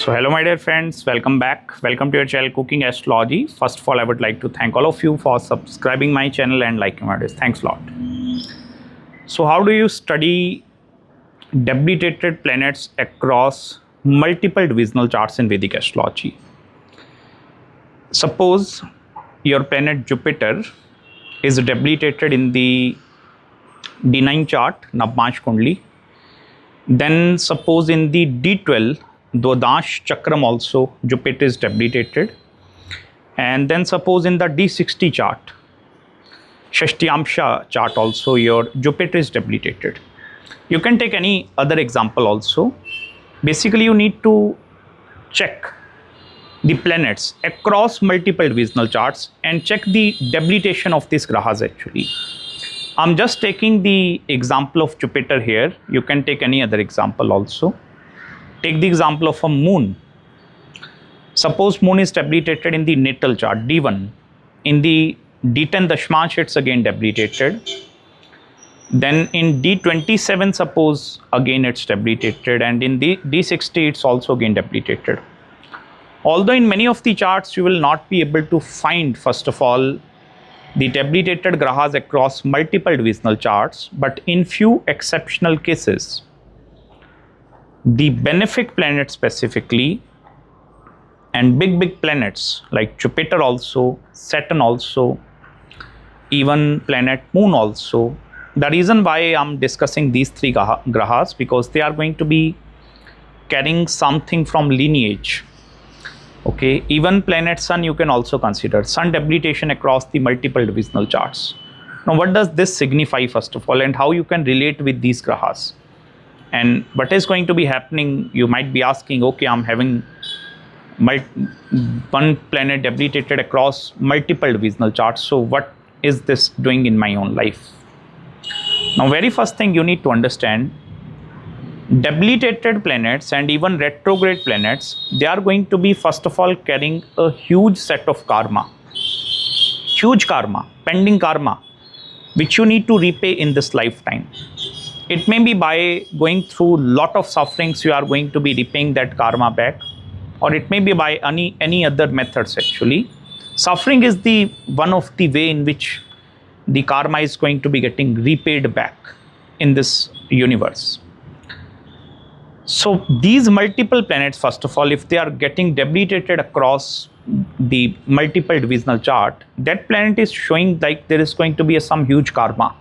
So hello my dear friends, welcome back. Welcome to your channel Cooking Astrology. First of all, I would like to thank all of you for subscribing my channel and liking my videos. Thanks a lot. So how do you study debilitated planets across multiple divisional charts in Vedic Astrology? Suppose your planet Jupiter is debilitated in the D9 chart, Navmansh Kundli. Then suppose in the D12, Dwadash Chakram also Jupiter is debilitated. And then suppose in the D60 chart, Shashtyamsha chart also your Jupiter is debilitated. You can take any other example also. Basically you need to check the planets across multiple divisional charts and check the debilitation of these grahas actually. I'm just taking the example of Jupiter here. You can take any other example also. Take the example of a moon. Suppose moon is debilitated in the natal chart, D1. In the D10 Dashmansh, it's again debilitated. Then in D27, suppose again it's debilitated. And in the D60, it's also again debilitated. Although in many of the charts, you will not be able to find, first of all, the debilitated grahas across multiple divisional charts, but in few exceptional cases, the benefic planets specifically and big planets like Jupiter also, Saturn also, even planet Moon also. The reason why I'm discussing these three grahas because they are going to be carrying something from lineage. Okay, even planet Sun you can also consider. Sun debilitation across the multiple divisional charts. Now what does this signify first of all and how you can relate with these grahas? And what is going to be happening, you might be asking, okay, I'm having one planet debilitated across multiple divisional charts. So what is this doing in my own life? Now, very first thing you need to understand, debilitated planets and even retrograde planets, they are going to be first of all carrying a huge set of karma. Huge karma, pending karma, which you need to repay in this lifetime. It may be by going through lot of sufferings you are going to be repaying that karma back, or it may be by any other methods actually. Suffering is the one of the way in which the karma is going to be getting repaid back in this universe. So these multiple planets, first of all, if they are getting debilitated across the multiple divisional chart, that planet is showing like there is going to be some huge karma.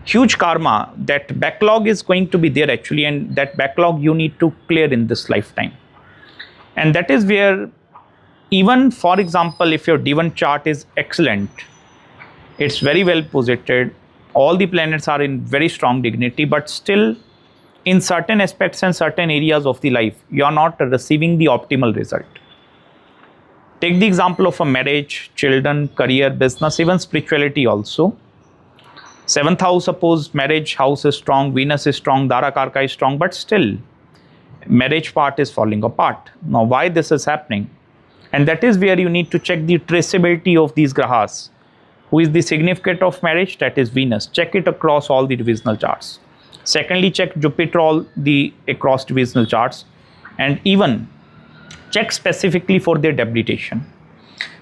Huge karma, that backlog is going to be there actually, and that backlog you need to clear in this lifetime. And that is where, even for example, if your D1 chart is excellent, it's very well posited, all the planets are in very strong dignity, but still in certain aspects and certain areas of the life, you are not receiving the optimal result. Take the example of a marriage, children, career, business, even spirituality also. 7th house, suppose marriage house is strong, Venus is strong, Dara Karka is strong, but still marriage part is falling apart. Now why this is happening? And that is where you need to check the traceability of these grahas. Who is the significant of marriage? That is Venus. Check it across all the divisional charts. Secondly, check Jupiter all the across divisional charts, and even check specifically for their debilitation.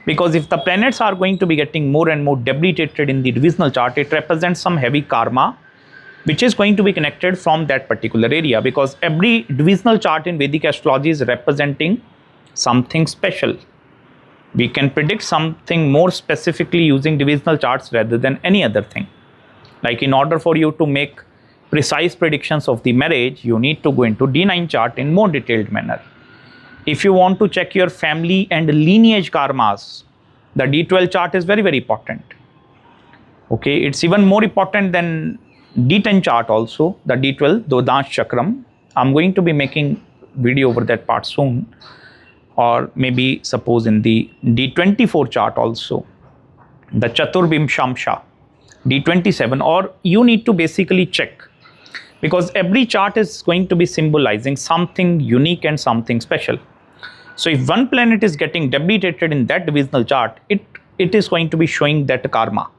Because if the planets are going to be getting more and more debilitated in the divisional chart, it represents some heavy karma which is going to be connected from that particular area, because every divisional chart in Vedic astrology is representing something special. We can predict something more specifically using divisional charts rather than any other thing. Like in order for you to make precise predictions of the marriage, you need to go into D9 chart in more detailed manner. If you want to check your family and lineage karmas, the D12 chart is very important. Okay, it's even more important than D10 chart also, the D12, Dwadash Chakram. I'm going to be making video over that part soon. Or maybe suppose in the D24 chart also, the Chaturbimshamsha, D27, or you need to basically check. Because every chart is going to be symbolizing something unique and something special. So if one planet is getting debilitated in that divisional chart, it is going to be showing that karma,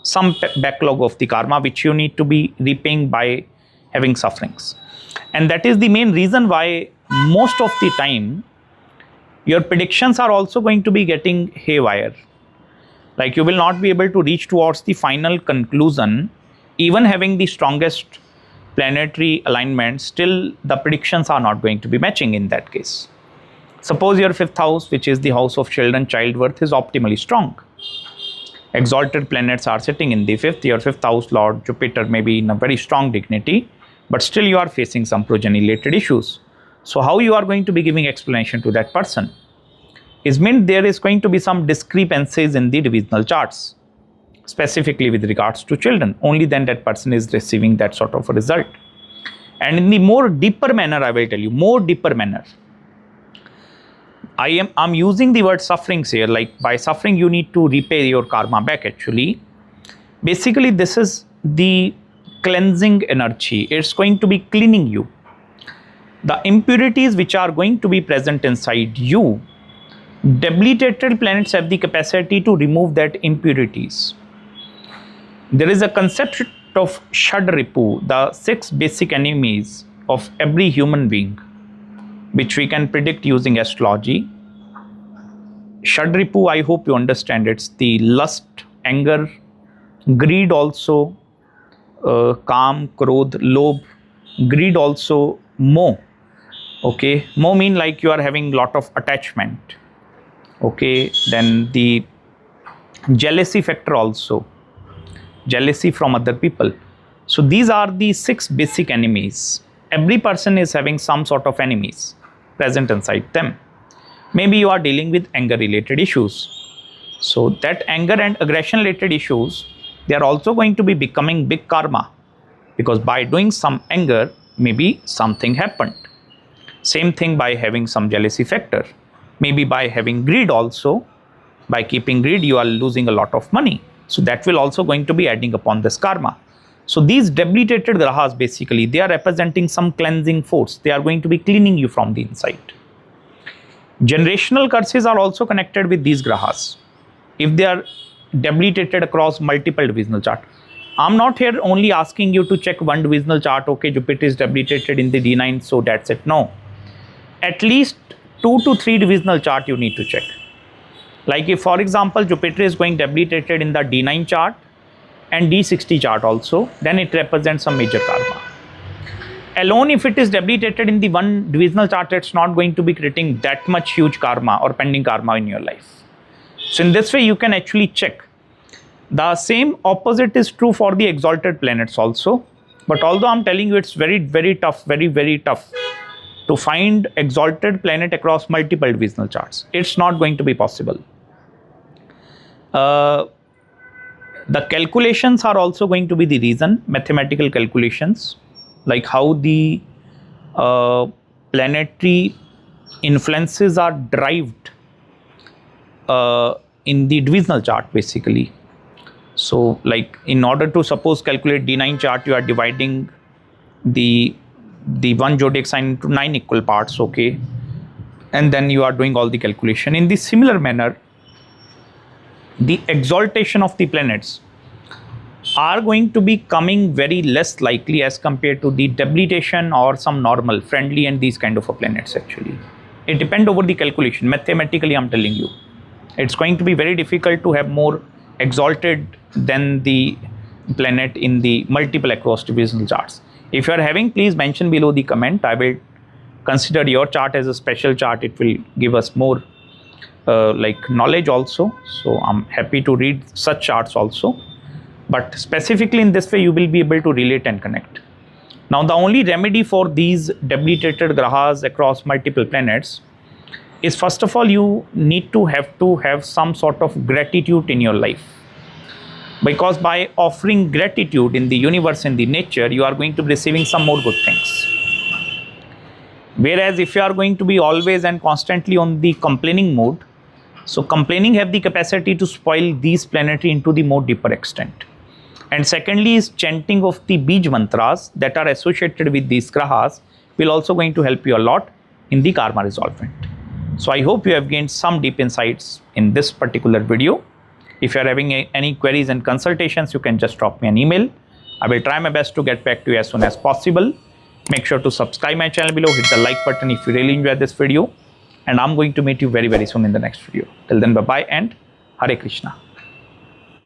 some backlog of the karma which you need to be repaying by having sufferings. And that is the main reason why most of the time your predictions are also going to be getting haywire. Like you will not be able to reach towards the final conclusion, even having the strongest planetary alignment, still the predictions are not going to be matching in that case. Suppose your fifth house, which is the house of children, childbirth, is optimally strong. Exalted planets are sitting in the fifth. Your fifth house lord Jupiter may be in a very strong dignity, but still you are facing some progeny related issues. So how you are going to be giving explanation to that person is meant there is going to be some discrepancies in the divisional charts, specifically with regards to children. Only then that person is receiving that sort of a result. And in the more deeper manner, I will tell you, more deeper manner, I'm using the word sufferings here. Like by suffering you need to repay your karma back actually. Basically this is the cleansing energy. It's going to be cleaning you. The impurities which are going to be present inside you, debilitated planets have the capacity to remove that impurities. There is a concept of Shadripu, the 6 basic enemies of every human being, which we can predict using astrology. Shadripu, I hope you understand, it's the lust, anger, greed also, Kam, Krodh, Lobh, greed also, Moh. Okay, Moh mean like you are having lot of attachment. Okay, then the jealousy factor also, jealousy from other people. So these are the 6 basic enemies. Every person is having some sort of enemies present inside them. Maybe you are dealing with anger related issues. So that anger and aggression related issues, they are also going to be becoming big karma, because by doing some anger, maybe something happened. Same thing by having some jealousy factor. Maybe by having greed also, by keeping greed, you are losing a lot of money. So that will also going to be adding upon this karma. So these debilitated grahas, basically, they are representing some cleansing force. They are going to be cleaning you from the inside. Generational curses are also connected with these grahas, if they are debilitated across multiple divisional chart. I'm not here only asking you to check one divisional chart, okay, Jupiter is debilitated in the D9, so that's it. No. At least 2 to 3 divisional chart you need to check. Like if, for example, Jupiter is going debilitated in the D9 chart and D60 chart also, then it represents some major karma. Alone, if it is debilitated in the one divisional chart, it's not going to be creating that much huge karma or pending karma in your life. So in this way, you can actually check. The same opposite is true for the exalted planets also. But although I'm telling you it's very, very tough, very, very tough to find exalted planet across multiple divisional charts. It's not going to be possible. The calculations are also going to be the reason, mathematical calculations, like how the planetary influences are derived in the divisional chart basically. So like in order to suppose calculate D9 chart, you are dividing the one zodiac sign into 9 equal parts, okay, and then you are doing all the calculation. In this similar manner, the exaltation of the planets are going to be coming very less likely as compared to the debilitation or some normal, friendly and these kind of a planets actually. It depends over the calculation. Mathematically, I'm telling you, it's going to be very difficult to have more exalted than the planet in the multiple across divisional charts. If you are having, please mention below the comment. I will consider your chart as a special chart. It will give us more like knowledge also. So I'm happy to read such charts also. But specifically in this way, you will be able to relate and connect. Now, the only remedy for these debilitated grahas across multiple planets is, first of all, you need to have some sort of gratitude in your life. Because by offering gratitude in the universe, in the nature, you are going to be receiving some more good things. Whereas if you are going to be always and constantly on the complaining mode, so complaining have the capacity to spoil these planetary into the more deeper extent. And secondly is chanting of the Bij mantras that are associated with these grahas will also going to help you a lot in the karma resolvement. So I hope you have gained some deep insights in this particular video. If you are having any queries and consultations, you can just drop me an email. I will try my best to get back to you as soon as possible. Make sure to subscribe my channel below, hit the like button if you really enjoyed this video, and I'm going to meet you very, very soon in the next video. Till then, bye bye and Hare Krishna.